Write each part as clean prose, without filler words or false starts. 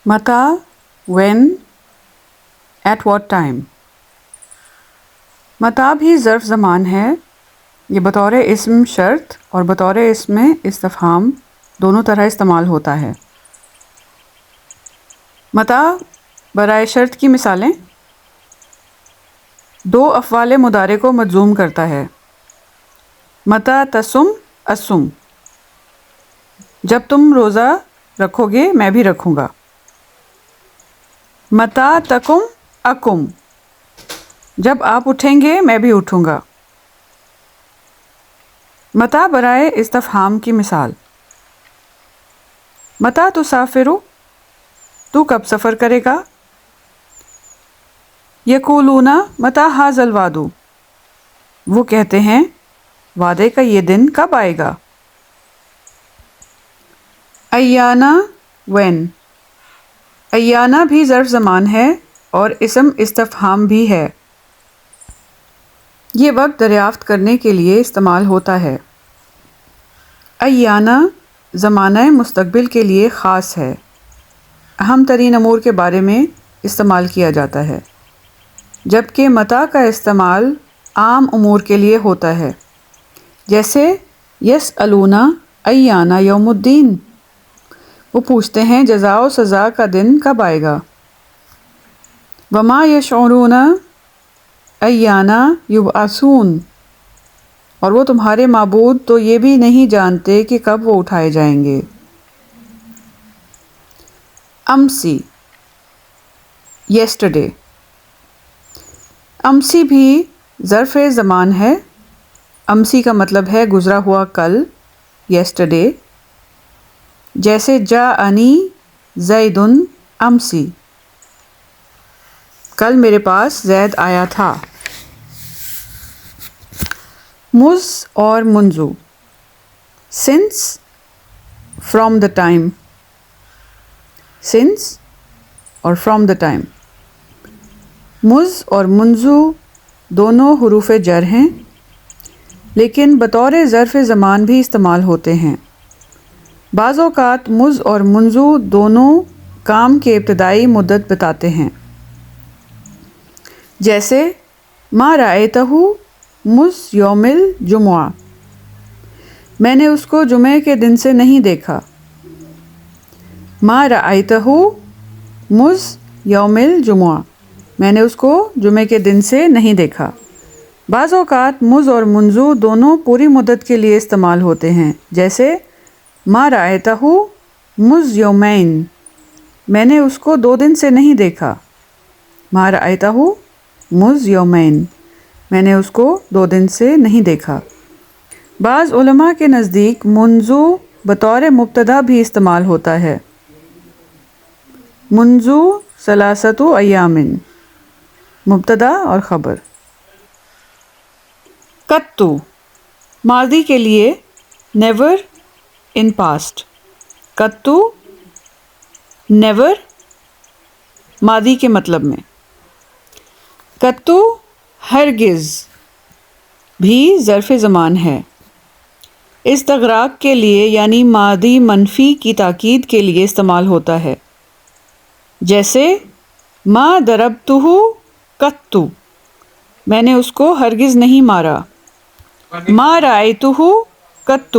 متا when at what time. متا بھی ظرف زمان ہے. یہ بطور اسم شرط اور بطور اسم استفہام دونوں طرح استعمال ہوتا ہے. متا برائے شرط کی مثالیں: دو افعال مضارع کو مجزوم کرتا ہے. متا تصم اصم، جب تم روزہ رکھو گے میں بھی رکھوں گا. متا تقم اقم، جب آپ اٹھیں گے میں بھی اٹھوں گا. متا برائے استفہام کی مثال: متا تسافر، تو کب سفر کرے گا. یقولون متی ھذا الوعد، وہ کہتے ہیں وعدے کا یہ دن کب آئے گا. ایانا when، ایانا بھی ظرف زمان ہے اور اسم استفہام بھی ہے. یہ وقت دریافت کرنے کے لیے استعمال ہوتا ہے. ایانا زمانہ مستقبل کے لیے خاص ہے، اہم ترین امور کے بارے میں استعمال کیا جاتا ہے، جبکہ متا کا استعمال عام امور کے لیے ہوتا ہے، جیسے یسألون ایانا یوم الدین، وہ پوچھتے ہیں جزا و سزا کا دن کب آئے گا. وما یشعرون ایانا یبعثون، اور وہ تمہارے معبود تو یہ بھی نہیں جانتے کہ کب وہ اٹھائے جائیں گے. امسی یسٹرڈے، امسی بھی ظرف زمان ہے. امسی کا مطلب ہے گزرا ہوا کل، یسٹرڈے. جیسے جاءنی زید امسی، کل میرے پاس زید آیا تھا. مذ اور منذ، since from the time, since اور فرام دا ٹائم. مذ اور منذ دونوں حروف جر ہیں، لیکن بطور ظرف زمان بھی استعمال ہوتے ہیں. بعض اوقات مذ اور منذ دونوں کام کے ابتدائی مدت بتاتے ہیں، جیسے ما رأیتہ مذ یوم الجمعہ، میں نے اس کو جمعے کے دن سے نہیں دیکھا. ما رأیتہ مذ یوم الجمعہ، میں نے اس کو جمعے کے دن سے نہیں دیکھا. بعض اوقات مذ اور منذ دونوں پوری مدت کے لیے استعمال ہوتے ہیں، جیسے ما رأیتہ مذ یومین، میں نے اس کو 2 دن سے نہیں دیکھا. ما رأیتہ مذ یومین، میں نے اس کو 2 دن سے نہیں دیکھا. بعض علماء کے نزدیک منذ بطور مبتدا بھی استعمال ہوتا ہے. منذ ثلاثۃ ایام، مبتدا اور خبر. قطّ ماضی کے لیے نیور ان پاسٹ. قطّ نیور ماضی کے مطلب میں. قطّ ہرگز بھی ظرف زمان ہے، استغراق کے لیے یعنی ماضی منفی کی تاکید کے لیے استعمال ہوتا ہے، جیسے ما ضربتہ قطّ، میں نے اس کو ہرگز نہیں مارا. ما رأیتہ قطّ،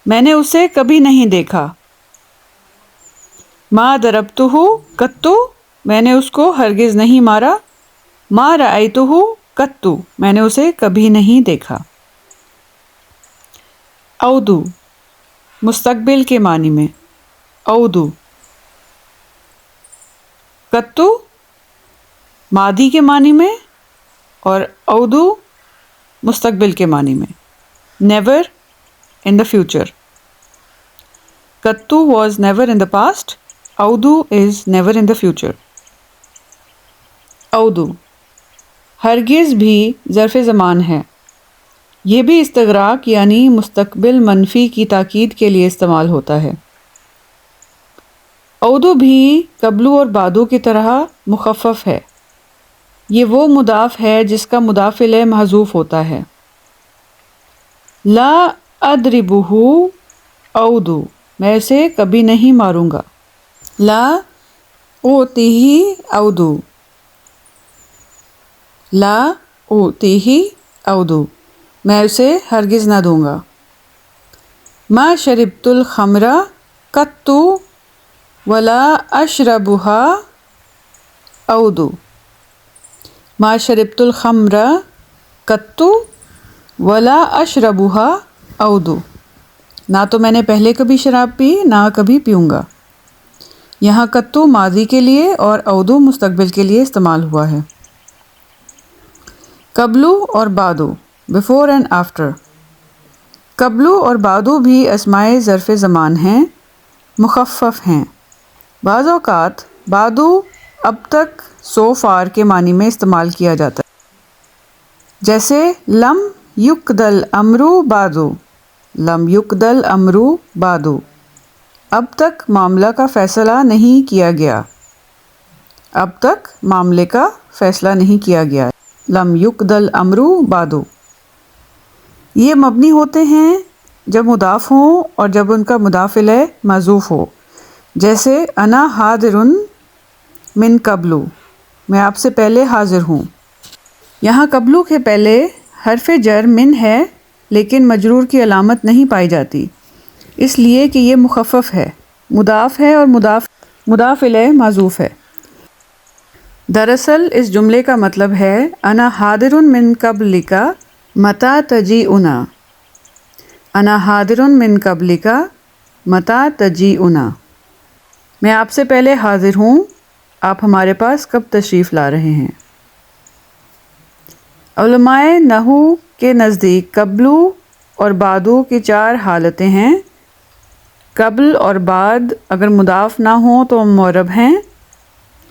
میں نے اسے کبھی نہیں دیکھا. ما ضربتہ قطّ، میں نے اس کو ہرگز نہیں مارا. ما رأیتہ قطّ، میں نے اسے کبھی نہیں دیکھا. اعود مستقبل کے معنی میں. اعود. قطّ ماضی کے معنی میں اور اعود مستقبل کے معنی میں. Never in the future. قطّ was never in the past. اعود is never in the future. اعود ہرگز بھی ظرف زمان ہے. یہ بھی استغراق یعنی مستقبل منفی کی تاکید کے لیے استعمال ہوتا ہے. اعود بھی قبل اور بعد کی طرح مخفف ہے. یہ وہ مضاف ہے جس کا مضاف الیہ محذوف ہوتا ہے. لا اضربہ اعود، میں اسے کبھی نہیں ماروں گا. لا أعطيه أودو، لا أعطيه أودو، میں اسے ہرگز نہ دوں گا۔ ما شربت الخمر قط ولا أشربها أودو، ما شربت الخمر قط ولا أشربها أودو، نہ تو میں نے پہلے کبھی شراب پی نہ کبھی پیوں گا۔ یہاں قطو ماضی کے لیے اور اودو مستقبل کے لیے استعمال ہوا ہے۔ قبلو اور بعدو، بفور اینڈ آفٹر۔ قبلو اور بعدو بھی اسمائے ظرف زمان ہیں، مخفف ہیں۔ بعض اوقات بعدو اب تک سو فار کے معنی میں استعمال کیا جاتا ہے، جیسے لم یقض الامر بعد، لم یقض الامر بعد، اب تک معاملہ کا فیصلہ نہیں کیا گیا، اب تک معاملے کا فیصلہ نہیں کیا گیا، لم یقض الامر بعد۔ یہ مبنی ہوتے ہیں جب مضاف ہوں اور جب ان کا مضاف الیہ محذوف ہو، جیسے انا حاضر من قبل، میں آپ سے پہلے حاضر ہوں۔ یہاں قبلو کے پہلے حرف جر من ہے لیکن مجرور کی علامت نہیں پائی جاتی، اس لیے کہ یہ مخفف ہے، مضاف ہے اور مضاف الیہ محذوف ہے۔ دراصل اس جملے کا مطلب ہے انا حاضر من قبلک متی تجیئنا، انا حاضر من قبلک متی تجیئنا، میں آپ سے پہلے حاضر ہوں، آپ ہمارے پاس کب تشریف لا رہے ہیں۔ علماء نحو کے نزدیک قبلو اور بعدو کی 4 حالتیں ہیں۔ قبل اور بعد اگر مضاف نہ ہوں تو معرب ہیں،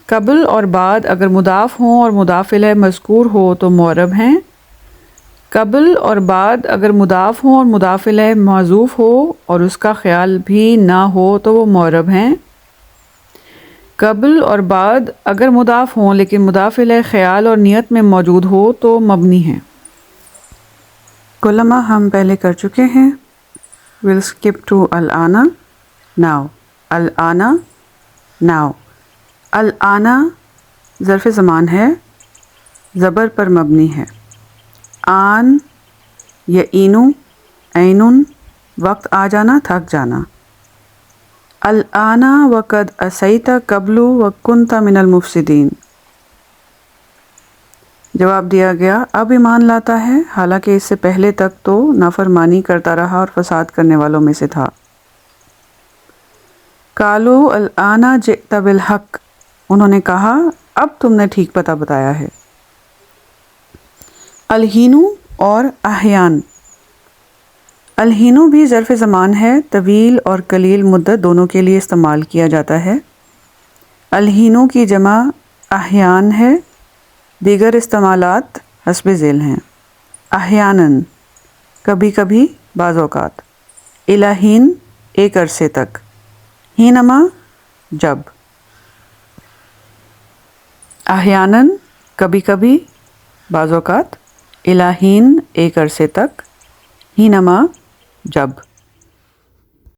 قبل اور بعد اگر مضاف ہوں اور مضاف الیہ مذکور ہو تو معرب ہیں، قبل اور بعد اگر مضاف ہوں اور مضاف الیہ محذوف ہو اور اس کا خیال بھی نہ ہو تو وہ معرب ہیں، قبل اور بعد اگر مضاف ہوں لیکن مضاف الیہ خیال اور نیت میں موجود ہو تو مبنی ہیں۔ کلمہ ہم پہلے کر چکے ہیں۔ we'll skip to الآن now، الآن now۔ الآن ظرف زمان ہے، زبر پر مبنی ہے۔ آن یعینو، عینن وقت آ جانا، تھک جانا۔ الآن وقد عصیت قبل وکنت من المفسدین، جواب دیا گیا اب ایمان لاتا ہے حالانکہ اس سے پہلے تک تو نافرمانی کرتا رہا اور فساد کرنے والوں میں سے تھا۔ قالوا الآن جئت بالحق، انہوں نے کہا اب تم نے ٹھیک پتہ بتایا ہے۔ الحین اور احیان، الحین بھی ظرف زمان ہے، طویل اور قلیل مدت دونوں کے لیے استعمال کیا جاتا ہے۔ الحینوں کی جمع احیان ہے، دیگر استعمالات حسب ذیل ہیں۔ احیاناً کبھی کبھی، بعض اوقات۔ الہین ایک عرصے تک، ہینما جب۔ احیاناً کبھی کبھی، بعض اوقات، الہین ایک عرصے تک، ہینما جب۔